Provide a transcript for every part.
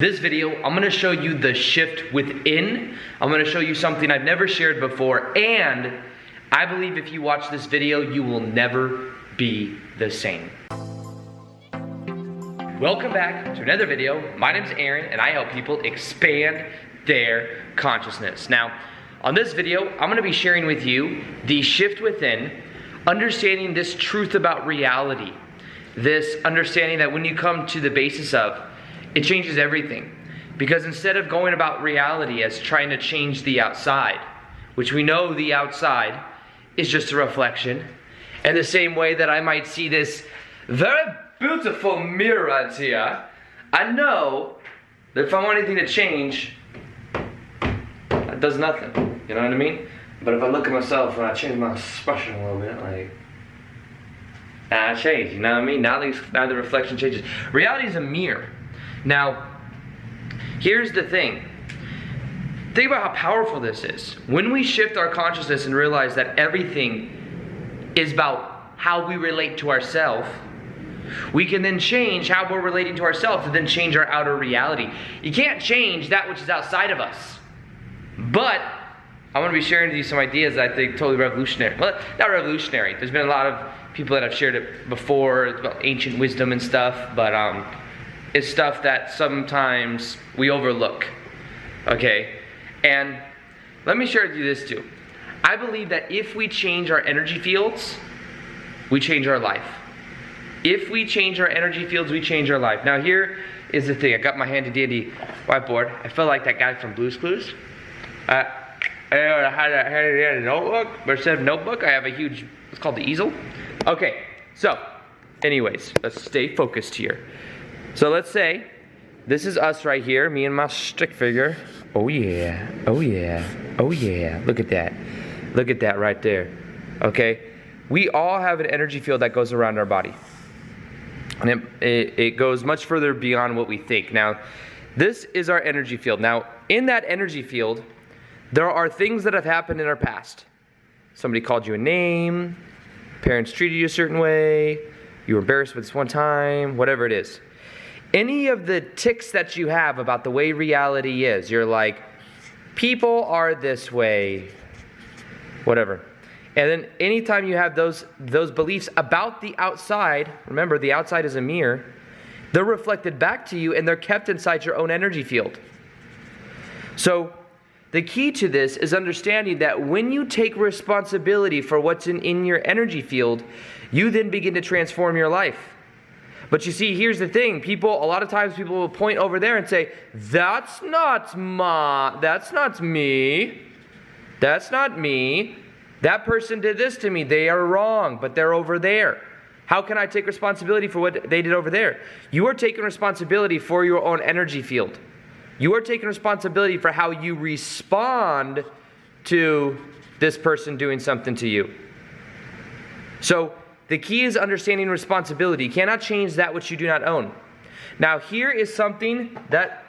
This video, I'm gonna show you the shift within. I'm gonna show you something I've never shared before, and I believe if you watch this video, you will never be the same. Welcome back to another video. My name's Aaron, and I help people expand their consciousness. Now, on this video, I'm gonna be sharing with you the shift within, understanding this truth about reality, this understanding that when you come to the basis of, it changes everything. Because instead of going about reality as trying to change the outside, which we know the outside is just a reflection, and the same way that I might see this very beautiful mirror out here, I know that if I want anything to change, it does nothing. You know what I mean? But if I look at myself and I change my expression a little bit, like, I change, you know what I mean? Now the reflection changes. Reality is a mirror. Now, here's the thing. Think about how powerful this is. When we shift our consciousness and realize that everything is about how we relate to ourselves, we can then change how we're relating to ourselves to then change our outer reality. You can't change that which is outside of us. But I want to be sharing with you some ideas that I think totally revolutionary. Well, not revolutionary. There's been a lot of people that have shared it before about ancient wisdom and stuff, but it's stuff that sometimes we overlook, okay? And let me share with you this too. I believe that if we change our energy fields, we change our life. If we change our energy fields, we change our life. Now here is the thing. I got my handy dandy whiteboard. I feel like that guy from Blue's Clues. I had a notebook, but instead of notebook, I have a huge, it's called the easel. Okay, so anyways, let's stay focused here. So let's say this is us right here, me and my stick figure. Oh yeah, oh yeah, oh yeah. Look at that. Look at that right there. Okay? We all have an energy field that goes around our body. And it goes much further beyond what we think. Now, this is our energy field. Now, in that energy field, there are things that have happened in our past. Somebody called you a name, parents treated you a certain way, you were embarrassed with this one time, whatever it is. Any of the tics that you have about the way reality is, you're like, people are this way, whatever. And then anytime you have those beliefs about the outside, remember the outside is a mirror, they're reflected back to you and they're kept inside your own energy field. So the key to this is understanding that when you take responsibility for what's in your energy field, you then begin to transform your life. But you see, here's the thing. A lot of times people will point over there and say, that's not me. That's not me. That person did this to me. They are wrong, but they're over there. How can I take responsibility for what they did over there? You are taking responsibility for your own energy field. You are taking responsibility for how you respond to this person doing something to you. So, the key is understanding responsibility. You cannot change that which you do not own. Now here is something that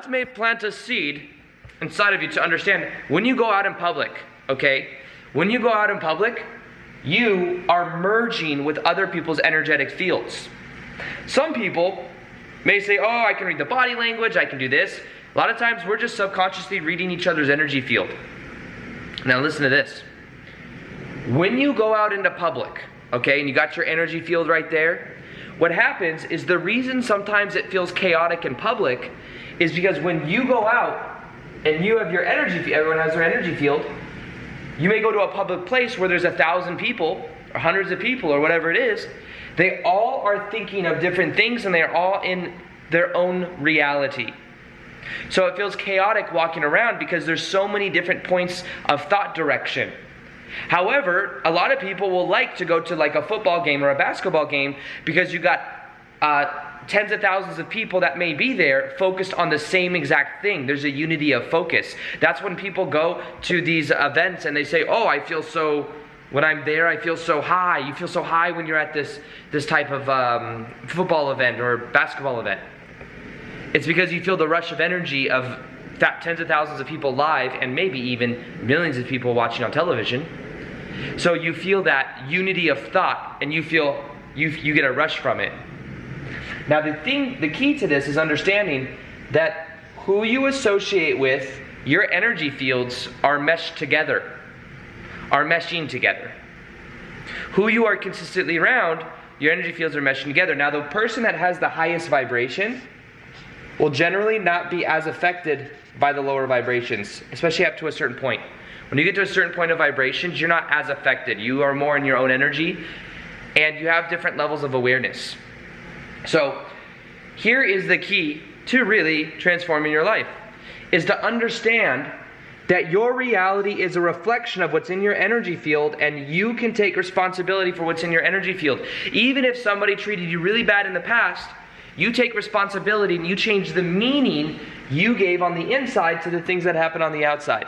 may plant a seed inside of you to understand. When you go out in public, okay? When you go out in public, you are merging with other people's energetic fields. Some people may say, oh, I can read the body language, I can do this. A lot of times we're just subconsciously reading each other's energy field. Now listen to this. When you go out into public, okay, and you got your energy field right there, what happens is the reason sometimes it feels chaotic in public is because when you go out and you have your energy field, everyone has their energy field, you may go to a public place where there's 1,000 people or hundreds of people or whatever it is. They all are thinking of different things and they're all in their own reality. So it feels chaotic walking around because there's so many different points of thought direction. However, a lot of people will like to go to like a football game or a basketball game because you got tens of thousands of people that may be there focused on the same exact thing. There's a unity of focus. That's when people go to these events and they say, oh, I feel so, when I'm there, I feel so high. You feel so high when you're at this type of football event or basketball event. It's because you feel the rush of energy of tens of thousands of people live and maybe even millions of people watching on television. So you feel that unity of thought and you feel you get a rush from it. Now the key to this is understanding that who you associate with, your energy fields are meshed together, are meshing together. Who you are consistently around, your energy fields are meshing together. Now, the person that has the highest vibration will generally not be as affected by the lower vibrations, especially up to a certain point. When you get to a certain point of vibrations, you're not as affected. You are more in your own energy, and you have different levels of awareness. So, here is the key to really transforming your life, is to understand that your reality is a reflection of what's in your energy field, and you can take responsibility for what's in your energy field. Even if somebody treated you really bad in the past, you take responsibility and you change the meaning you gave on the inside to the things that happen on the outside.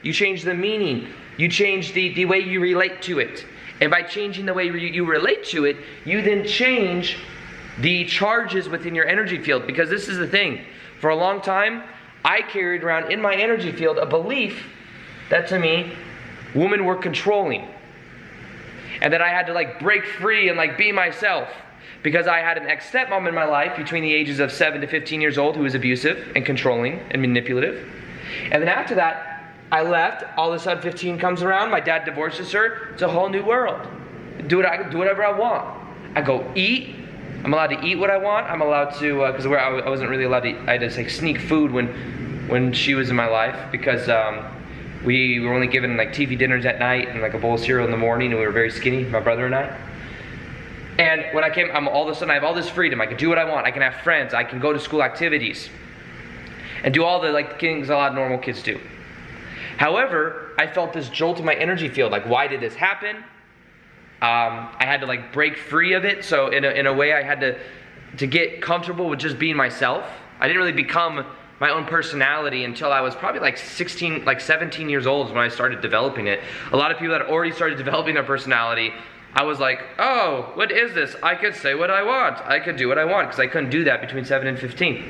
You change the meaning. You change the way you relate to it. And by changing the way you relate to it, you then change the charges within your energy field. Because this is the thing. For a long time, I carried around in my energy field a belief that, to me, women were controlling. And that I had to break free and be myself. Because I had an ex-stepmom in my life between the ages of 7 to 15 years old who was abusive and controlling and manipulative. And then after that, I left. All of a sudden 15 comes around. My dad divorces her. It's a whole new world. Do whatever I want. I go eat. I'm allowed to eat what I want. I'm allowed to, because I wasn't really allowed to eat. I had to sneak food when she was in my life, because we were only given TV dinners at night and a bowl of cereal in the morning, and we were very skinny, my brother and I. And when I came, all of a sudden I have all this freedom. I can do what I want. I can have friends. I can go to school activities. And do all the things a lot of normal kids do. However, I felt this jolt in my energy field. Why did this happen? I had to break free of it. So in a way I had to get comfortable with just being myself. I didn't really become my own personality until I was probably 17 years old is when I started developing it. A lot of people that already started developing their personality, I was like, oh, what is this? I could say what I want. I could do what I want, because I couldn't do that between 7 and 15.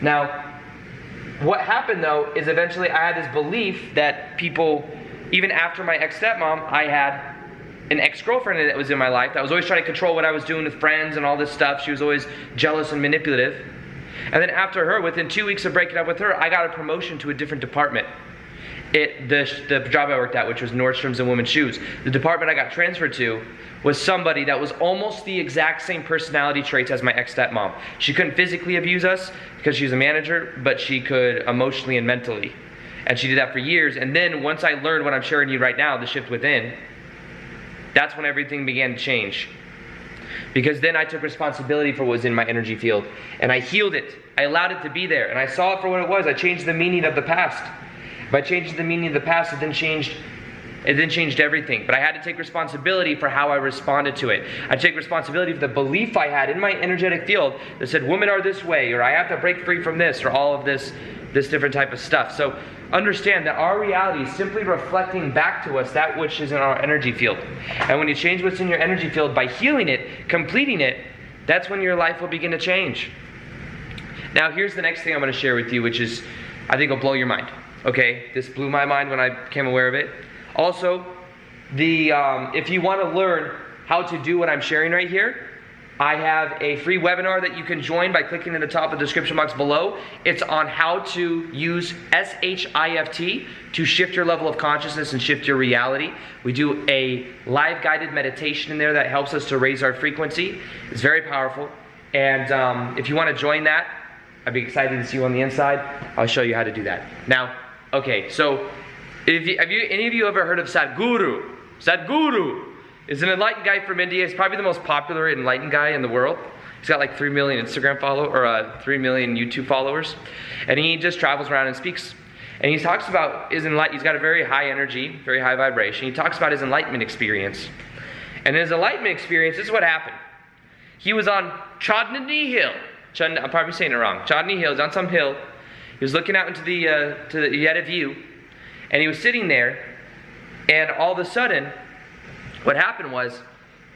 Now, what happened though is eventually I had this belief that people, even after my ex-stepmom, I had an ex-girlfriend that was in my life that was always trying to control what I was doing with friends and all this stuff. She was always jealous and manipulative. And then after her, within 2 weeks of breaking up with her, I got a promotion to a different department. The job I worked at, which was Nordstrom's and women's shoes, the department I got transferred to was somebody that was almost the exact same personality traits as my ex-stepmom. She couldn't physically abuse us because she was a manager, but she could emotionally and mentally. And she did that for years. And then once I learned what I'm sharing you right now, the shift within, that's when everything began to change. Because then I took responsibility for what was in my energy field. And I healed it. I allowed it to be there. And I saw it for what it was. I changed the meaning of the past. By changing the meaning of the past, it then changed everything. But I had to take responsibility for how I responded to it. I take responsibility for the belief I had in my energetic field that said women are this way, or I have to break free from this, or all of this different type of stuff. So understand that our reality is simply reflecting back to us that which is in our energy field. And when you change what's in your energy field by healing it, completing it, that's when your life will begin to change. Now here's the next thing I'm going to share with you, which is, I think will blow your mind. Okay, this blew my mind when I became aware of it. Also, if you want to learn how to do what I'm sharing right here, I have a free webinar that you can join by clicking in the top of the description box below. It's on how to use SHIFT to shift your level of consciousness and shift your reality. We do a live guided meditation in there that helps us to raise our frequency. It's very powerful. And if you want to join that, I'd be excited to see you on the inside. I'll show you how to do that. Now, okay, so have any of you ever heard of Sadhguru? Sadhguru is an enlightened guy from India. He's probably the most popular enlightened guy in the world. He's got 3 million Instagram followers, or 3 million YouTube followers. And he just travels around and speaks. And he talks about his enlightenment. He's got a very high energy, very high vibration. He talks about his enlightenment experience. And his enlightenment experience, this is what happened. He was on Chandni Hill. I'm probably saying it wrong. Chandni Hill, is on some hill. He was looking out into he had a view, and he was sitting there, and all of a sudden, what happened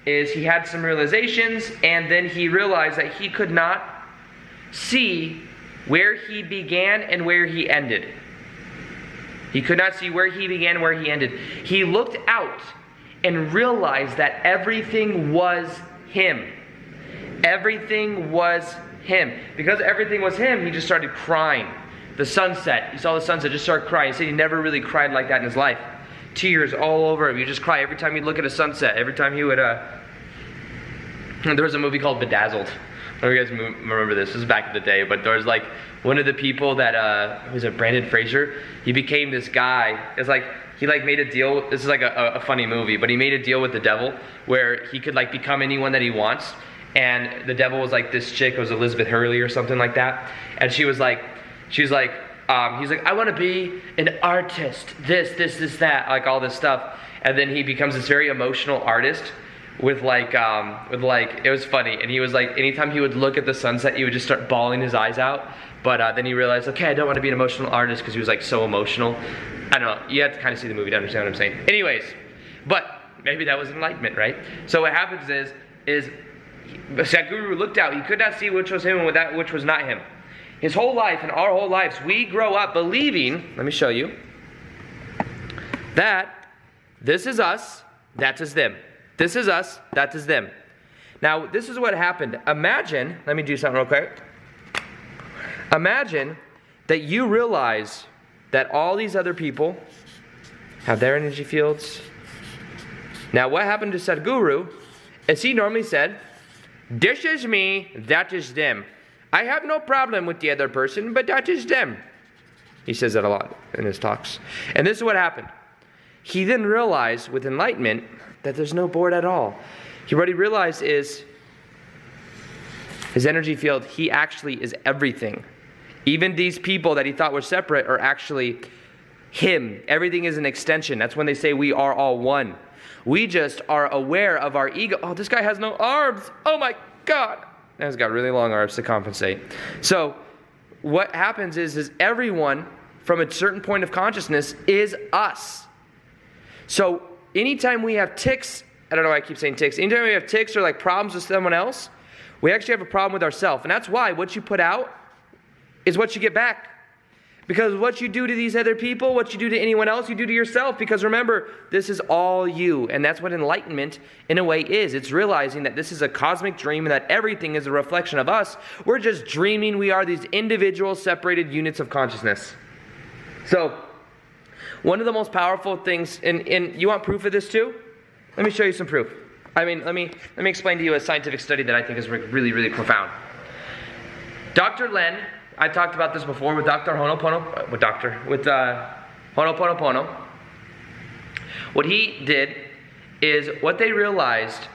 is he had some realizations, and then he realized that he could not see where he began and where he ended. He could not see where he began and where he ended. He looked out and realized that everything was him. Everything was him. Because everything was him, he just started crying. The sunset, he saw the sunset, just started crying. He said he never really cried like that in his life. Tears all over him. He'd just cry every time he'd look at a sunset. Every time he would, there was a movie called Bedazzled. I don't know if you guys remember this. This was back in the day, but there was like one of the people that, was it Brandon Fraser? He became this guy. It's like, he like made a deal. This is like a funny movie, but he made a deal with the devil where he could like become anyone that he wants. And the devil was like this chick, it was Elizabeth Hurley or something like that. And he's like, I want to be an artist, this, that, like all this stuff. And then he becomes this very emotional artist with like, it was funny. And he was like, anytime he would look at the sunset, he would just start bawling his eyes out. But then he realized, okay, I don't want to be an emotional artist because he was like so emotional. I don't know, you have to kind of see the movie to understand what I'm saying. Anyways, but maybe that was enlightenment, right? So what happens is Sadhguru looked out, he could not see which was him and that which was not him. His whole life and our whole lives, we grow up believing, let me show you, that this is us, that is them. This is us, that is them. Now, this is what happened. Imagine, let me do something real quick. Imagine that you realize that all these other people have their energy fields. Now, what happened to Sadhguru is he normally said, this is me, that is them. I have no problem with the other person, but that is them. He says that a lot in his talks. And this is what happened. He then realized with enlightenment that there's no board at all. What he realized is his energy field, he actually is everything. Even these people that he thought were separate are actually him. Everything is an extension. That's when they say we are all one. We just are aware of our ego. Oh, this guy has no arms. Oh my God. Now he's got really long arms to compensate. So what happens is everyone from a certain point of consciousness is us. So anytime we have tics, I don't know why I keep saying tics. Anytime we have tics or like problems with someone else, we actually have a problem with ourselves. And that's why what you put out is what you get back. Because what you do to these other people, what you do to anyone else, you do to yourself. Because remember, this is all you. And that's what enlightenment, in a way, is. It's realizing that this is a cosmic dream and that everything is a reflection of us. We're just dreaming we are these individual, separated units of consciousness. So, one of the most powerful things, and you want proof of this too? Let me show you some proof. I mean, let me explain to you a scientific study that I think is really, really profound. Dr. Len, I talked about this before with Ho'oponopono. What he did is, what they realized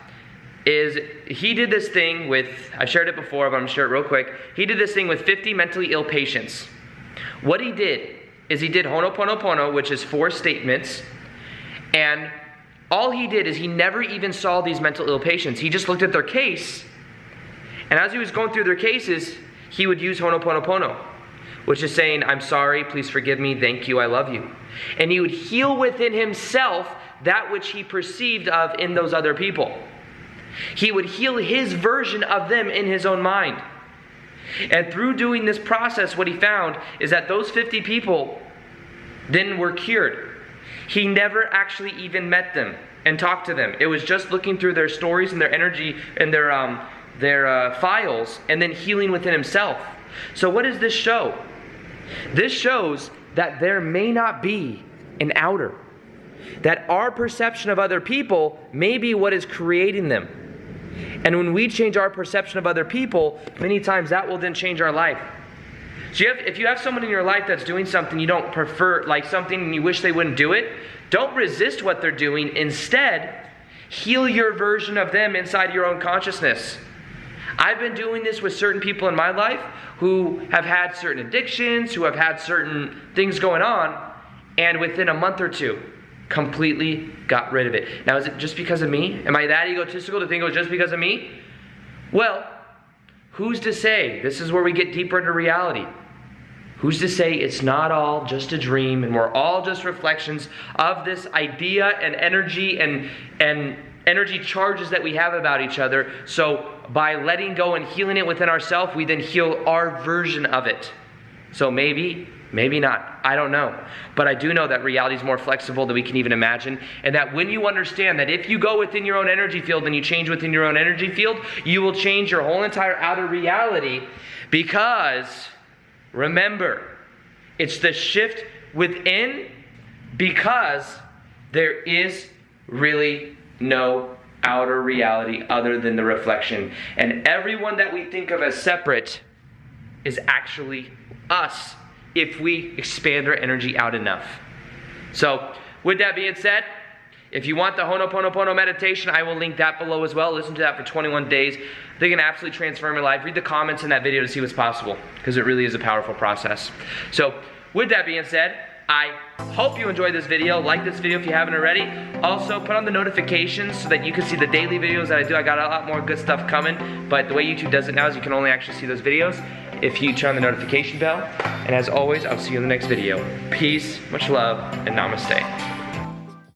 is, he did this thing with, I shared it before, but I'm going to share it real quick. He did this thing with 50 mentally ill patients. What he did is he did Ho'oponopono, which is 4 statements, and all he did is he never even saw these mental ill patients. He just looked at their case, and as he was going through their cases, he would use Ho'oponopono, which is saying, I'm sorry, please forgive me, thank you, I love you. And he would heal within himself that which he perceived of in those other people. He would heal his version of them in his own mind. And through doing this process, what he found is that those 50 people then were cured. He never actually even met them and talked to them. It was just looking through their stories and their energy and their files, and then healing within himself. So what does this show? This shows that there may not be an outer. That our perception of other people may be what is creating them. And when we change our perception of other people, many times that will then change our life. So if you have someone in your life that's doing something you don't prefer, like something and you wish they wouldn't do it, don't resist what they're doing. Instead, heal your version of them inside your own consciousness. I've been doing this with certain people in my life who have had certain addictions, who have had certain things going on, and within a month or two, completely got rid of it. Now, is it just because of me? Am I that egotistical to think it was just because of me? Well, who's to say? This is where we get deeper into reality. Who's to say it's not all just a dream and we're all just reflections of this idea and energy and energy charges that we have about each other. So by letting go and healing it within ourselves, we then heal our version of it. So maybe not. I don't know. But I do know that reality is more flexible than we can even imagine. And that when you understand that if you go within your own energy field and you change within your own energy field, you will change your whole entire outer reality. Because, remember, it's the shift within, because there is really no outer reality other than the reflection. And everyone that we think of as separate is actually us, if we expand our energy out enough. So, with that being said, if you want the Ho'oponopono meditation, I will link that below as well. Listen to that for 21 days. They can absolutely transform your life. Read the comments in that video to see what's possible, because it really is a powerful process. So, with that being said, I hope you enjoyed this video. Like this video if you haven't already. Also, put on the notifications so that you can see the daily videos that I do. I got a lot more good stuff coming, but the way YouTube does it now is you can only actually see those videos if you turn on the notification bell. And as always, I'll see you in the next video. Peace, much love, and namaste.